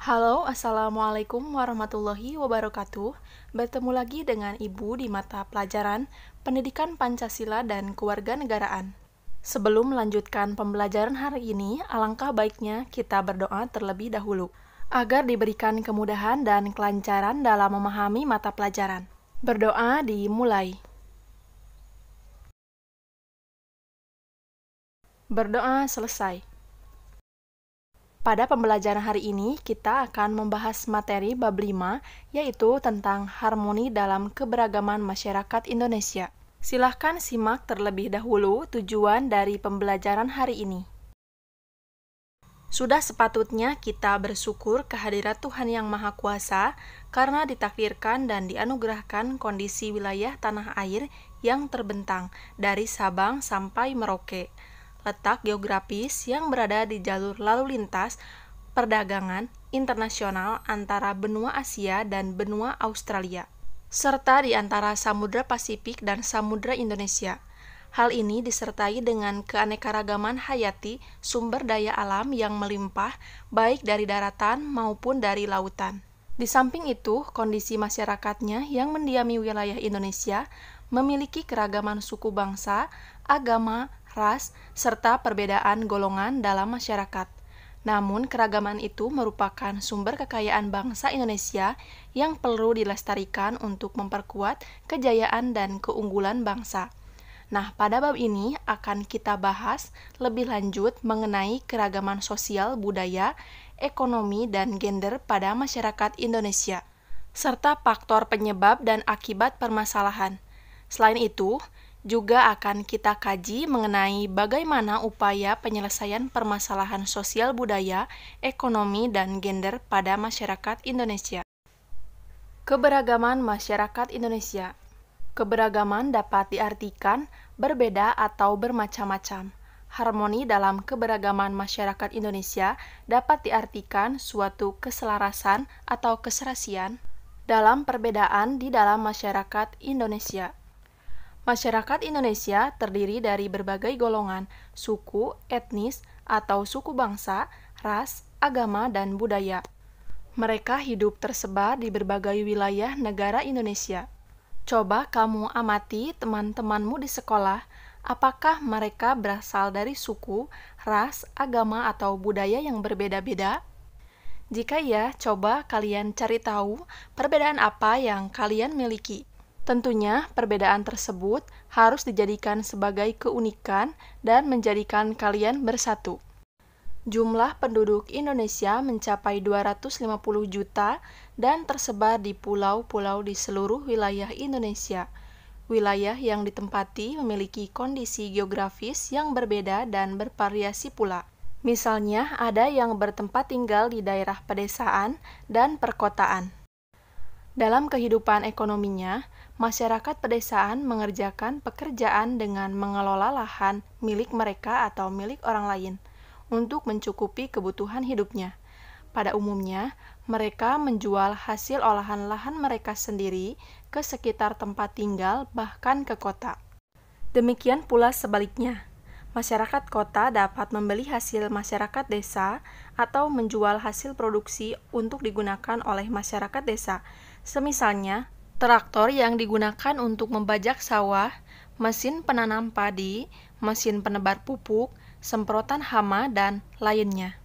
Halo, Assalamualaikum warahmatullahi wabarakatuh. Bertemu lagi dengan Ibu di mata pelajaran Pendidikan Pancasila dan Kewarganegaraan. Sebelum melanjutkan pembelajaran hari ini, alangkah baiknya kita berdoa terlebih dahulu, agar diberikan kemudahan dan kelancaran dalam memahami mata pelajaran. Berdoa dimulai. Berdoa selesai. Pada pembelajaran hari ini, kita akan membahas materi bab 5, yaitu tentang harmoni dalam keberagaman masyarakat Indonesia. Silahkan simak terlebih dahulu tujuan dari pembelajaran hari ini. Sudah sepatutnya kita bersyukur kehadirat Tuhan Yang Maha Kuasa karena ditakdirkan dan dianugerahkan kondisi wilayah tanah air yang terbentang dari Sabang sampai Merauke. Letak geografis yang berada di jalur lalu lintas perdagangan internasional antara benua Asia dan benua Australia, serta di antara Samudra Pasifik dan Samudra Indonesia. Hal ini disertai dengan keanekaragaman hayati sumber daya alam yang melimpah, baik dari daratan maupun dari lautan. Di samping itu, kondisi masyarakatnya yang mendiami wilayah Indonesia memiliki keragaman suku bangsa, agama, ras, serta perbedaan golongan dalam masyarakat. Namun, keragaman itu merupakan sumber kekayaan bangsa Indonesia yang perlu dilestarikan untuk memperkuat kejayaan dan keunggulan bangsa. Nah, pada bab ini akan kita bahas lebih lanjut mengenai keragaman sosial, budaya, ekonomi, dan gender pada masyarakat Indonesia, serta faktor penyebab dan akibat permasalahan. Selain itu, juga akan kita kaji mengenai bagaimana upaya penyelesaian permasalahan sosial budaya, ekonomi, dan gender pada masyarakat Indonesia. Keberagaman masyarakat Indonesia. Keberagaman dapat diartikan berbeda atau bermacam-macam. Harmoni dalam keberagaman masyarakat Indonesia dapat diartikan suatu keselarasan atau keserasian dalam perbedaan di dalam masyarakat Indonesia. Masyarakat Indonesia terdiri dari berbagai golongan, suku, etnis, atau suku bangsa, ras, agama, dan budaya. Mereka hidup tersebar di berbagai wilayah negara Indonesia. Coba kamu amati teman-temanmu di sekolah, apakah mereka berasal dari suku, ras, agama, atau budaya yang berbeda-beda? Jika ya, coba kalian cari tahu perbedaan apa yang kalian miliki. Tentunya, perbedaan tersebut harus dijadikan sebagai keunikan dan menjadikan kalian bersatu. Jumlah penduduk Indonesia mencapai 250 juta dan tersebar di pulau-pulau di seluruh wilayah Indonesia. Wilayah yang ditempati memiliki kondisi geografis yang berbeda dan bervariasi pula. Misalnya, ada yang bertempat tinggal di daerah pedesaan dan perkotaan. Dalam kehidupan ekonominya, masyarakat pedesaan mengerjakan pekerjaan dengan mengelola lahan milik mereka atau milik orang lain untuk mencukupi kebutuhan hidupnya. Pada umumnya, mereka menjual hasil olahan lahan mereka sendiri ke sekitar tempat tinggal, bahkan ke kota. Demikian pula sebaliknya, masyarakat kota dapat membeli hasil masyarakat desa atau menjual hasil produksi untuk digunakan oleh masyarakat desa. Semisalnya, traktor yang digunakan untuk membajak sawah, mesin penanam padi, mesin penebar pupuk, semprotan hama, dan lainnya.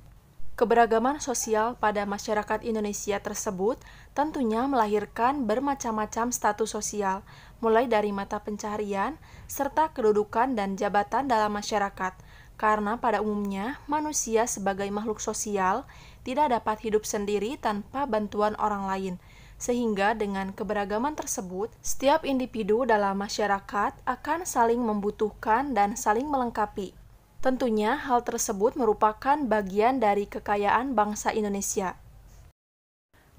Keberagaman sosial pada masyarakat Indonesia tersebut tentunya melahirkan bermacam-macam status sosial, mulai dari mata pencaharian, serta kedudukan dan jabatan dalam masyarakat, karena pada umumnya manusia sebagai makhluk sosial tidak dapat hidup sendiri tanpa bantuan orang lain. Sehingga dengan keberagaman tersebut, setiap individu dalam masyarakat akan saling membutuhkan dan saling melengkapi. Tentunya hal tersebut merupakan bagian dari kekayaan bangsa Indonesia.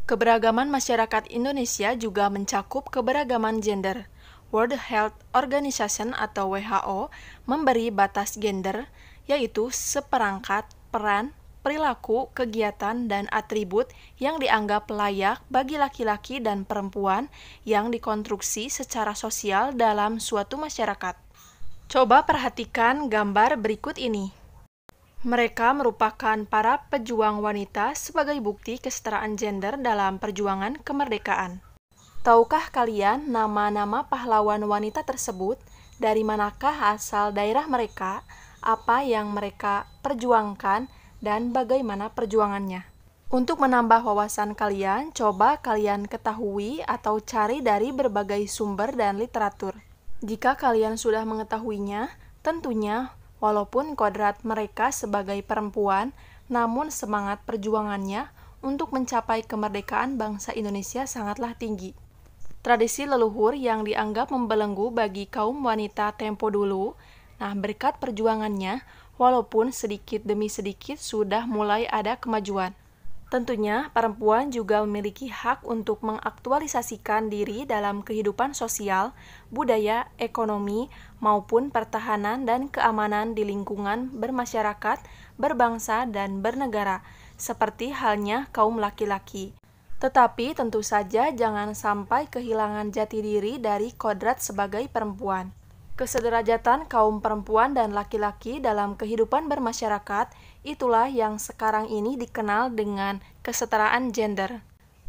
Keberagaman masyarakat Indonesia juga mencakup keberagaman gender. World Health Organization atau WHO memberi batas gender, yaitu seperangkat peran, perilaku, kegiatan, dan atribut yang dianggap layak bagi laki-laki dan perempuan yang dikonstruksi secara sosial dalam suatu masyarakat. Coba perhatikan gambar berikut ini. Mereka merupakan para pejuang wanita sebagai bukti kesetaraan gender dalam perjuangan kemerdekaan. Tahukah kalian nama-nama pahlawan wanita tersebut? Dari manakah asal daerah mereka? Apa yang mereka perjuangkan? Dan bagaimana perjuangannya? Untuk menambah wawasan kalian, coba kalian ketahui atau cari dari berbagai sumber dan literatur. Jika kalian sudah mengetahuinya, tentunya walaupun kodrat mereka sebagai perempuan, namun semangat perjuangannya untuk mencapai kemerdekaan bangsa Indonesia sangatlah tinggi. Tradisi leluhur yang dianggap membelenggu bagi kaum wanita tempo dulu, berkat perjuangannya, walaupun sedikit demi sedikit sudah mulai ada kemajuan. Tentunya, perempuan juga memiliki hak untuk mengaktualisasikan diri dalam kehidupan sosial, budaya, ekonomi, maupun pertahanan dan keamanan di lingkungan bermasyarakat, berbangsa, dan bernegara, seperti halnya kaum laki-laki. Tetapi tentu saja jangan sampai kehilangan jati diri dari kodrat sebagai perempuan. Kesederajatan kaum perempuan dan laki-laki dalam kehidupan bermasyarakat, itulah yang sekarang ini dikenal dengan kesetaraan gender.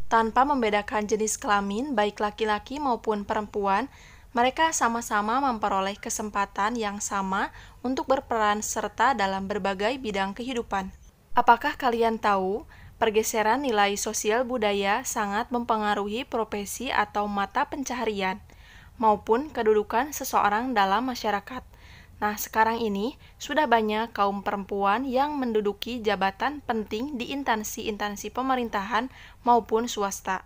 Tanpa membedakan jenis kelamin, baik laki-laki maupun perempuan, mereka sama-sama memperoleh kesempatan yang sama untuk berperan serta dalam berbagai bidang kehidupan. Apakah kalian tahu, pergeseran nilai sosial budaya sangat mempengaruhi profesi atau mata pencaharian maupun kedudukan seseorang dalam masyarakat. Sekarang ini sudah banyak kaum perempuan yang menduduki jabatan penting di instansi-instansi pemerintahan maupun swasta.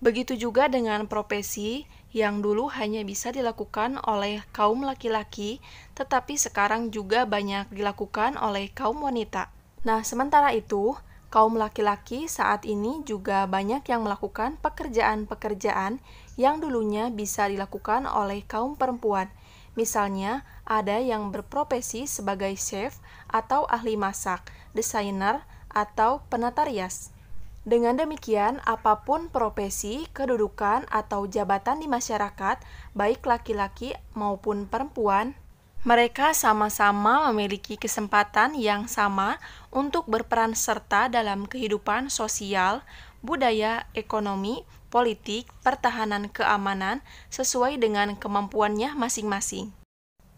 Begitu juga dengan profesi yang dulu hanya bisa dilakukan oleh kaum laki-laki, tetapi sekarang juga banyak dilakukan oleh kaum wanita. Sementara itu, kaum laki-laki saat ini juga banyak yang melakukan pekerjaan-pekerjaan yang dulunya bisa dilakukan oleh kaum perempuan. Misalnya, ada yang berprofesi sebagai chef atau ahli masak, desainer, atau penata rias. Dengan demikian, apapun profesi, kedudukan, atau jabatan di masyarakat, baik laki-laki maupun perempuan, mereka sama-sama memiliki kesempatan yang sama untuk berperan serta dalam kehidupan sosial, budaya, ekonomi, politik, pertahanan, keamanan, sesuai dengan kemampuannya masing-masing.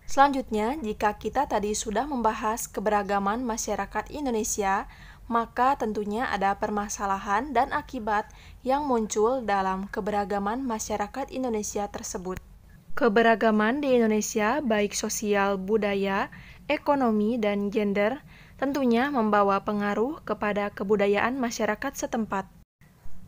Selanjutnya, jika kita tadi sudah membahas keberagaman masyarakat Indonesia, maka tentunya ada permasalahan dan akibat yang muncul dalam keberagaman masyarakat Indonesia tersebut. Keberagaman di Indonesia, baik sosial, budaya, ekonomi, dan gender, tentunya membawa pengaruh kepada kebudayaan masyarakat setempat.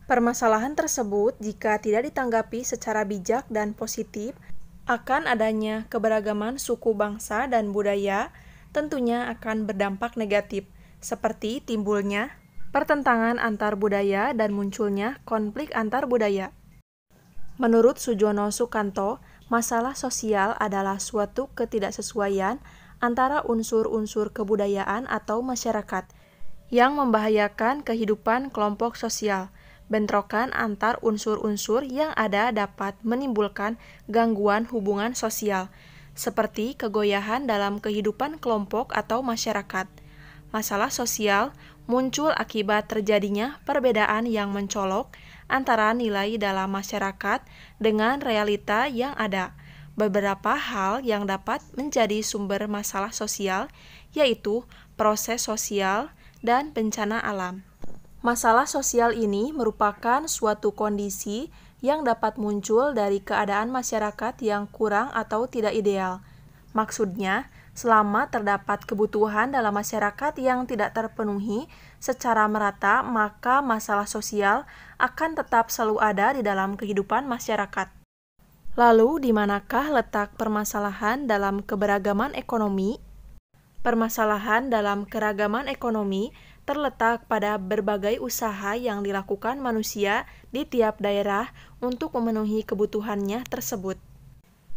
Permasalahan tersebut, jika tidak ditanggapi secara bijak dan positif, akan adanya keberagaman suku bangsa dan budaya, tentunya akan berdampak negatif, seperti timbulnya pertentangan antar budaya dan munculnya konflik antar budaya. Menurut Sujono Sukanto, masalah sosial adalah suatu ketidaksesuaian antara unsur-unsur kebudayaan atau masyarakat yang membahayakan kehidupan kelompok sosial. Bentrokan antar unsur-unsur yang ada dapat menimbulkan gangguan hubungan sosial, seperti kegoyahan dalam kehidupan kelompok atau masyarakat. Masalah sosial muncul akibat terjadinya perbedaan yang mencolok antara nilai dalam masyarakat dengan realita yang ada. Beberapa hal yang dapat menjadi sumber masalah sosial, yaitu proses sosial dan bencana alam. Masalah sosial ini merupakan suatu kondisi yang dapat muncul dari keadaan masyarakat yang kurang atau tidak ideal. Maksudnya, selama terdapat kebutuhan dalam masyarakat yang tidak terpenuhi secara merata, maka masalah sosial akan tetap selalu ada di dalam kehidupan masyarakat. Lalu, di manakah letak permasalahan dalam keberagaman ekonomi? Permasalahan dalam keragaman ekonomi terletak pada berbagai usaha yang dilakukan manusia di tiap daerah untuk memenuhi kebutuhannya tersebut.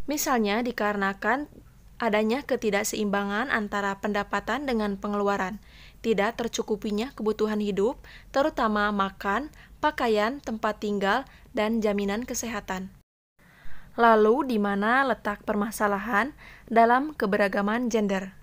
Misalnya dikarenakan adanya ketidakseimbangan antara pendapatan dengan pengeluaran, tidak tercukupinya kebutuhan hidup, terutama makan, pakaian, tempat tinggal, dan jaminan kesehatan. Lalu, di mana letak permasalahan dalam keberagaman gender?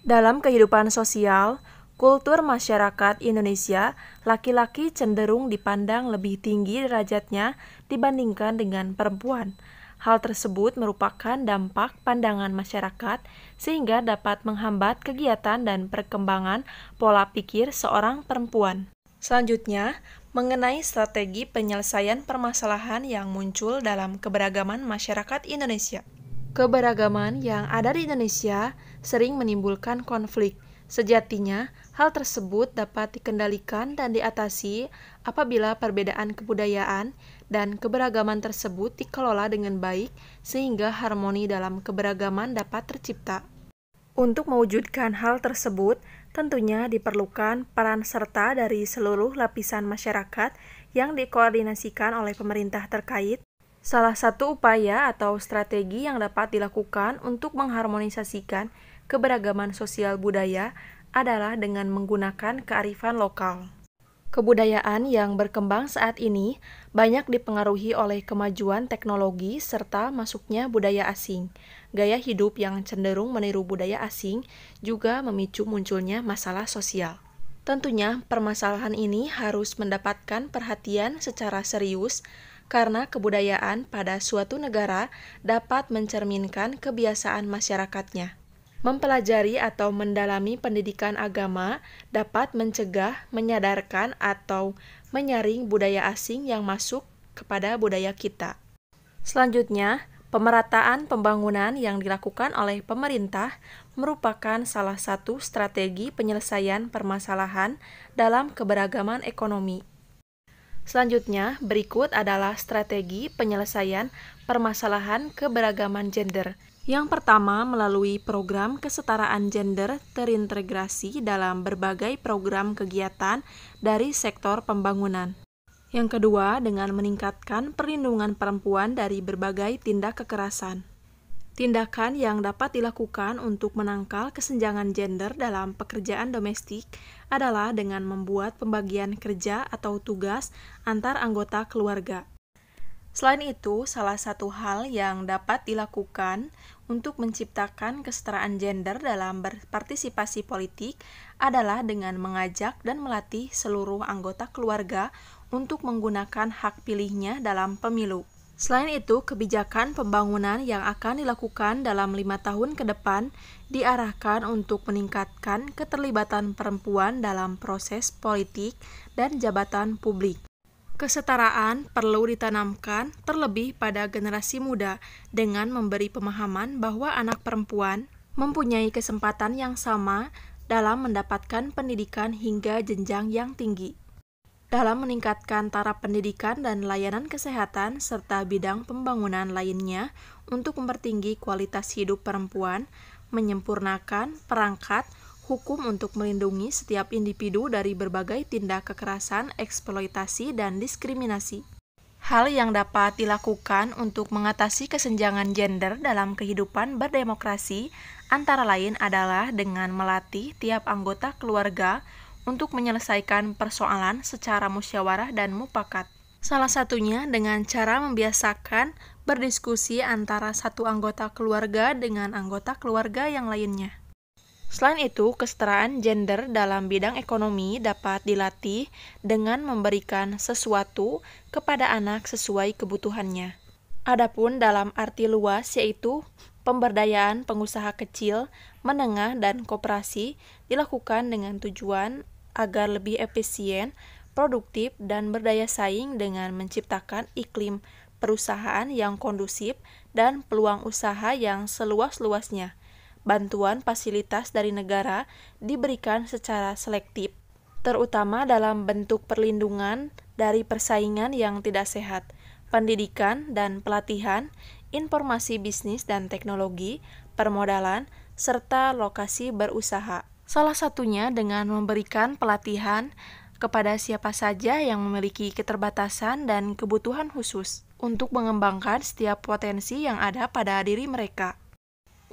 Dalam kehidupan sosial, kultur masyarakat Indonesia, laki-laki cenderung dipandang lebih tinggi derajatnya dibandingkan dengan perempuan. Hal tersebut merupakan dampak pandangan masyarakat sehingga dapat menghambat kegiatan dan perkembangan pola pikir seorang perempuan. Selanjutnya, mengenai strategi penyelesaian permasalahan yang muncul dalam keberagaman masyarakat Indonesia. Keberagaman yang ada di Indonesia sering menimbulkan konflik. Sejatinya, hal tersebut dapat dikendalikan dan diatasi apabila perbedaan kebudayaan dan keberagaman tersebut dikelola dengan baik sehingga harmoni dalam keberagaman dapat tercipta. Untuk mewujudkan hal tersebut, tentunya diperlukan peran serta dari seluruh lapisan masyarakat yang dikoordinasikan oleh pemerintah terkait. Salah satu upaya atau strategi yang dapat dilakukan untuk mengharmonisasikan keberagaman sosial budaya adalah dengan menggunakan kearifan lokal. Kebudayaan yang berkembang saat ini banyak dipengaruhi oleh kemajuan teknologi serta masuknya budaya asing. Gaya hidup yang cenderung meniru budaya asing juga memicu munculnya masalah sosial. Tentunya permasalahan ini harus mendapatkan perhatian secara serius karena kebudayaan pada suatu negara dapat mencerminkan kebiasaan masyarakatnya. Mempelajari atau mendalami pendidikan agama dapat mencegah, menyadarkan, atau menyaring budaya asing yang masuk kepada budaya kita. Selanjutnya, pemerataan pembangunan yang dilakukan oleh pemerintah merupakan salah satu strategi penyelesaian permasalahan dalam keberagaman ekonomi. Selanjutnya, berikut adalah strategi penyelesaian permasalahan keberagaman gender. Yang pertama, melalui program kesetaraan gender terintegrasi dalam berbagai program kegiatan dari sektor pembangunan. Yang kedua, dengan meningkatkan perlindungan perempuan dari berbagai tindak kekerasan. Tindakan yang dapat dilakukan untuk menangkal kesenjangan gender dalam pekerjaan domestik adalah dengan membuat pembagian kerja atau tugas antar anggota keluarga. Selain itu, salah satu hal yang dapat dilakukan untuk menciptakan kesetaraan gender dalam berpartisipasi politik adalah dengan mengajak dan melatih seluruh anggota keluarga untuk menggunakan hak pilihnya dalam pemilu. Selain itu, kebijakan pembangunan yang akan dilakukan dalam 5 tahun ke depan diarahkan untuk meningkatkan keterlibatan perempuan dalam proses politik dan jabatan publik. Kesetaraan perlu ditanamkan terlebih pada generasi muda dengan memberi pemahaman bahwa anak perempuan mempunyai kesempatan yang sama dalam mendapatkan pendidikan hingga jenjang yang tinggi. Dalam meningkatkan taraf pendidikan dan layanan kesehatan serta bidang pembangunan lainnya untuk mempertinggi kualitas hidup perempuan, menyempurnakan perangkat hukum untuk melindungi setiap individu dari berbagai tindak kekerasan, eksploitasi, dan diskriminasi. Hal yang dapat dilakukan untuk mengatasi kesenjangan gender dalam kehidupan berdemokrasi antara lain adalah dengan melatih tiap anggota keluarga untuk menyelesaikan persoalan secara musyawarah dan mufakat. Salah satunya dengan cara membiasakan berdiskusi antara satu anggota keluarga dengan anggota keluarga yang lainnya. Selain itu, kesetaraan gender dalam bidang ekonomi dapat dilatih dengan memberikan sesuatu kepada anak sesuai kebutuhannya. Adapun dalam arti luas yaitu pemberdayaan pengusaha kecil, menengah, dan koperasi dilakukan dengan tujuan agar lebih efisien, produktif, dan berdaya saing dengan menciptakan iklim perusahaan yang kondusif dan peluang usaha yang seluas-luasnya. Bantuan fasilitas dari negara diberikan secara selektif, terutama dalam bentuk perlindungan dari persaingan yang tidak sehat, pendidikan dan pelatihan, informasi bisnis dan teknologi, permodalan, serta lokasi berusaha. Salah satunya dengan memberikan pelatihan kepada siapa saja yang memiliki keterbatasan dan kebutuhan khusus untuk mengembangkan setiap potensi yang ada pada diri mereka.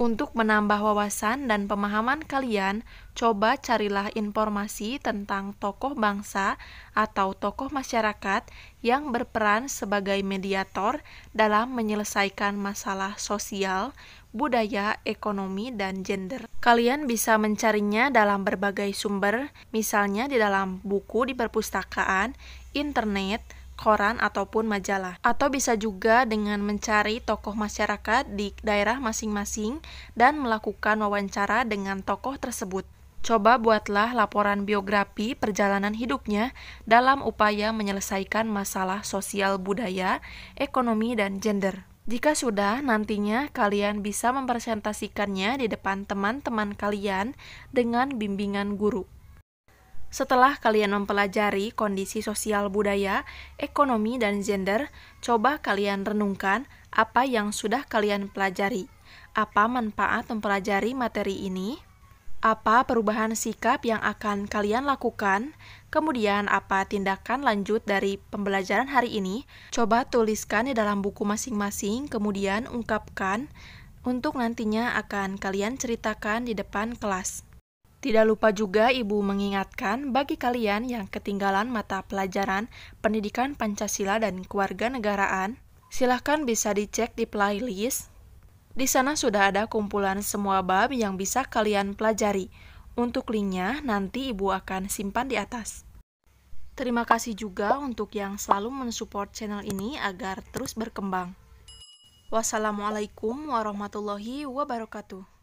Untuk menambah wawasan dan pemahaman kalian, coba carilah informasi tentang tokoh bangsa atau tokoh masyarakat yang berperan sebagai mediator dalam menyelesaikan masalah sosial, budaya, ekonomi, dan gender. Kalian bisa mencarinya dalam berbagai sumber, misalnya di dalam buku di perpustakaan, internet, koran ataupun majalah. Atau bisa juga dengan mencari tokoh masyarakat di daerah masing-masing dan melakukan wawancara dengan tokoh tersebut. Coba buatlah laporan biografi perjalanan hidupnya dalam upaya menyelesaikan masalah sosial budaya, ekonomi, dan gender. Jika sudah, nantinya kalian bisa mempresentasikannya di depan teman-teman kalian dengan bimbingan guru. Setelah kalian mempelajari kondisi sosial budaya, ekonomi, dan gender, coba kalian renungkan apa yang sudah kalian pelajari. Apa manfaat mempelajari materi ini? Apa perubahan sikap yang akan kalian lakukan? Kemudian apa tindakan lanjut dari pembelajaran hari ini? Coba tuliskan di dalam buku masing-masing, kemudian ungkapkan untuk nantinya akan kalian ceritakan di depan kelas. Tidak lupa juga Ibu mengingatkan bagi kalian yang ketinggalan mata pelajaran Pendidikan Pancasila dan Kewarganegaraan, silahkan bisa dicek di playlist. Di sana sudah ada kumpulan semua bab yang bisa kalian pelajari. Untuk linknya nanti Ibu akan simpan di atas. Terima kasih juga untuk yang selalu mensupport channel ini agar terus berkembang. Wassalamualaikum warahmatullahi wabarakatuh.